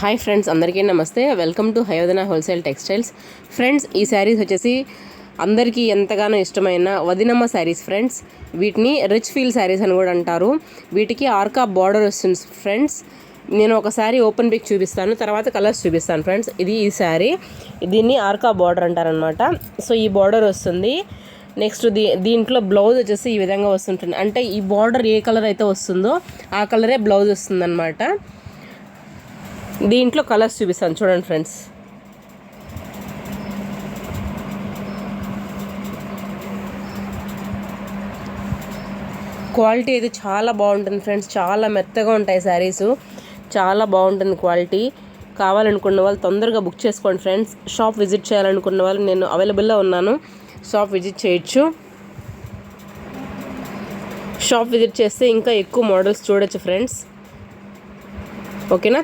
Hi friends, అందరికీ నమస్తే. Welcome to Hayodhana wholesale textiles. Friends, ఈ శారీస్ వచ్చేసి అందరికీ ఎంతగానో ఇష్టమైన వదినమ్మ శారీస్ ఫ్రెండ్స్. వీటిని రిచ్ ఫీల్ శారీస్ అని కూడా అంటారు. వీటికి ఆర్కా బార్డర్ వస్తుంది ఫ్రెండ్స్. నేను ఒక శారీ ఓపెన్ పిక్ చూపిస్తాను, తర్వాత కలర్స్ చూపిస్తాను ఫ్రెండ్స్. ఇది ఈ శారీ, దీన్ని ఆర్కా బార్డర్ అంటారనమాట. సో ఈ బార్డర్ వస్తుంది. నెక్స్ట్ దీంట్లో బ్లౌజ్ వచ్చేసి ఈ విధంగా వస్తుంటుంది. అంటే ఈ బార్డర్ ఏ కలర్ అయితే వస్తుందో ఆ కలరే బ్లౌజ్ వస్తుంది అనమాట. దీంట్లో కలర్స్ చూపిస్తాను చూడండి ఫ్రెండ్స్. క్వాలిటీ అయితే చాలా బాగుంటుంది ఫ్రెండ్స్. చాలా మెత్తగా ఉంటాయి శారీస్, చాలా బాగుంటుంది క్వాలిటీ. కావాలనుకున్న వాళ్ళు తొందరగా బుక్ చేసుకోండి ఫ్రెండ్స్. షాప్ విజిట్ చేయాలనుకున్న వాళ్ళు నేను అవైలబుల్లో ఉన్నాను, షాప్ విజిట్ చేయొచ్చు. షాప్ విజిట్ చేస్తే ఇంకా ఎక్కువ మోడల్స్ చూడొచ్చు ఫ్రెండ్స్. ఓకేనా?